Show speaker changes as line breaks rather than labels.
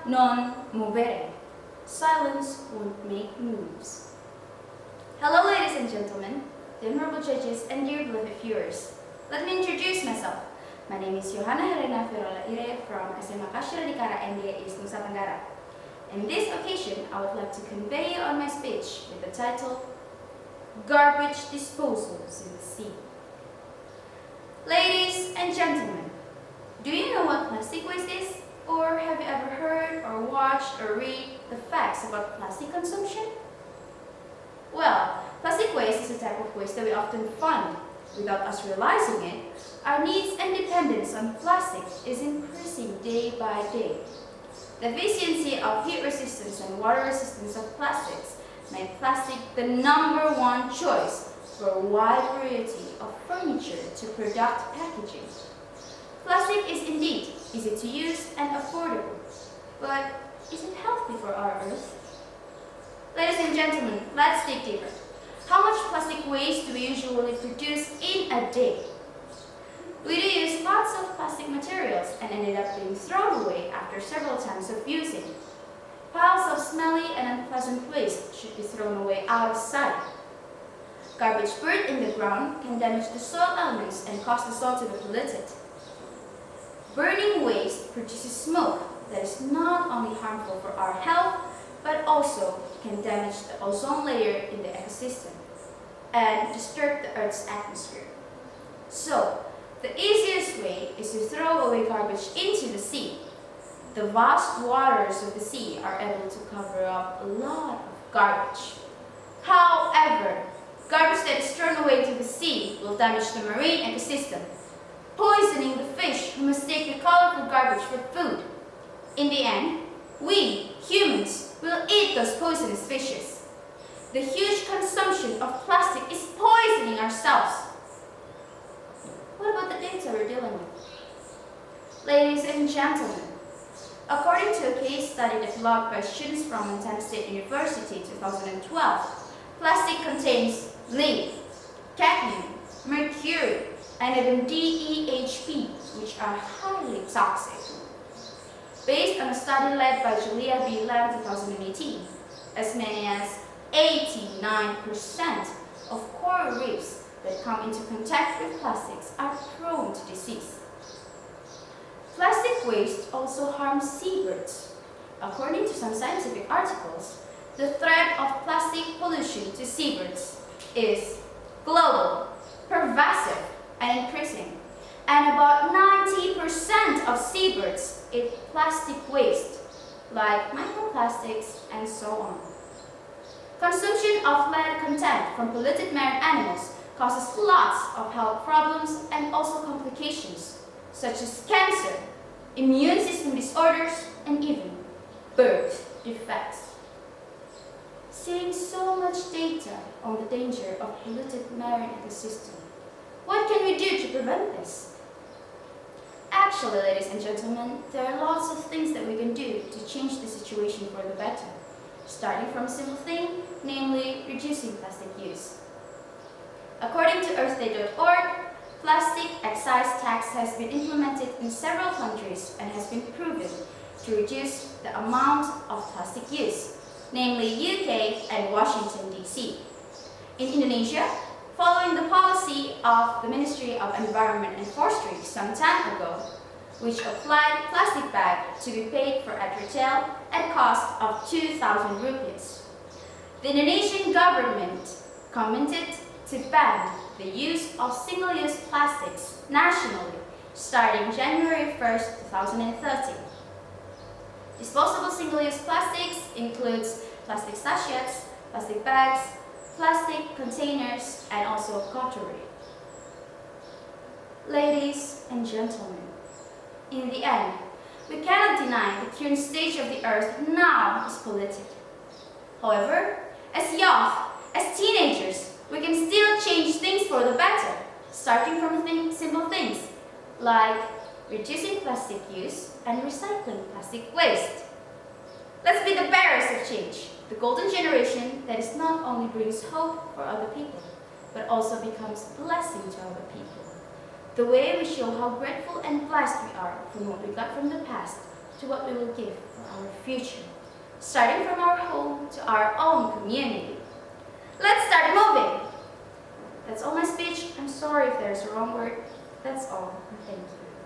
non movere. Silence won't make moves. Hello ladies and gentlemen, the honorable judges and dear beloved viewers. Let me introduce myself. My name is Yohana Helena Fiorola Ire from SMAK Syuradikara Ende, East Nusa Tenggara. In this occasion, I would like to convey you on my speech with the title, Garbage Disposals in the Sea. Ladies and gentlemen, do you know what plastic waste is? Or have you ever heard or watched or read the facts about plastic consumption? Well, plastic waste is a type of waste that we often find. Without us realizing it, our needs and dependence on plastic is increasing day by day. The efficiency of heat resistance and water resistance of plastics made plastic the #1 choice for a wide variety of furniture to product packaging. Plastic is indeed easy to use and affordable, but is it healthy for our earth? Ladies and gentlemen, let's dig deeper. How much plastic waste do we usually produce in a day? We do use lots of plastic materials and ended up being thrown away after several times of using. Piles of smelly and unpleasant waste should be thrown away out of sight. Garbage buried in the ground can damage the soil elements and cause the soil to be polluted. Burning waste produces smoke that is not only harmful for our health, but also can damage the ozone layer in the ecosystem and disturb the Earth's atmosphere. So, the easiest way is to throw away garbage into the sea. The vast waters of the sea are able to cover up a lot of garbage. However, garbage that is thrown away to the sea will damage the marine ecosystem, poisoning the fish who mistake the colorful garbage for food. In the end, we, humans, will eat those poisonous fishes. The huge consumption of plastic is poisoning ourselves. What about the data we're dealing with? Ladies and gentlemen, according to a case study developed by students from Montana State University 2012, plastic contains lead, cadmium, mercury, and even DEHP, which are highly toxic. Based on a study led by Julia B. Lam 2018, as many as 89% of coral reefs that come into contact with plastics are prone to disease. Plastic waste also harms seabirds. According to some scientific articles, the threat of plastic pollution to seabirds is global, pervasive, and increasing. And about 90% of seabirds eat plastic waste, like microplastics and so on. Consumption of lead content from polluted marine animals causes lots of health problems and also complications, such as cancer, immune system disorders, and even birth defects. Seeing so much data on the danger of polluted marine ecosystem, what can we do to prevent this? Actually, ladies and gentlemen, there are lots of things that we can do to change the situation for the better, starting from a simple thing, namely reducing plastic use. According to earthday.org, plastic excise tax has been implemented in several countries and has been proven to reduce the amount of plastic use, namely UK and Washington, D.C. In Indonesia, following the policy of the Ministry of Environment and Forestry some time ago, which applied plastic bag to be paid for at retail at cost of 2,000 rupees. The Indonesian government commented to ban the use of single-use plastics nationally starting January 1st, 2030. Disposable single-use plastics includes plastic sachets, plastic bags, plastic containers, and also cutlery. Ladies and gentlemen, in the end, we cannot deny the current stage of the earth now is polluted. However, as young, as teenagers, we can still change things for the better, starting from simple things like reducing plastic use and recycling plastic waste. Let's be the bearers of change, the golden generation that is not only brings hope for other people, but also becomes a blessing to other people. The way we show how grateful and blessed we are from what we got from the past to what we will give for our future, starting from our home to our own community. Let's start moving! That's all my speech. I'm sorry if there's a wrong word. That's all. Thank you.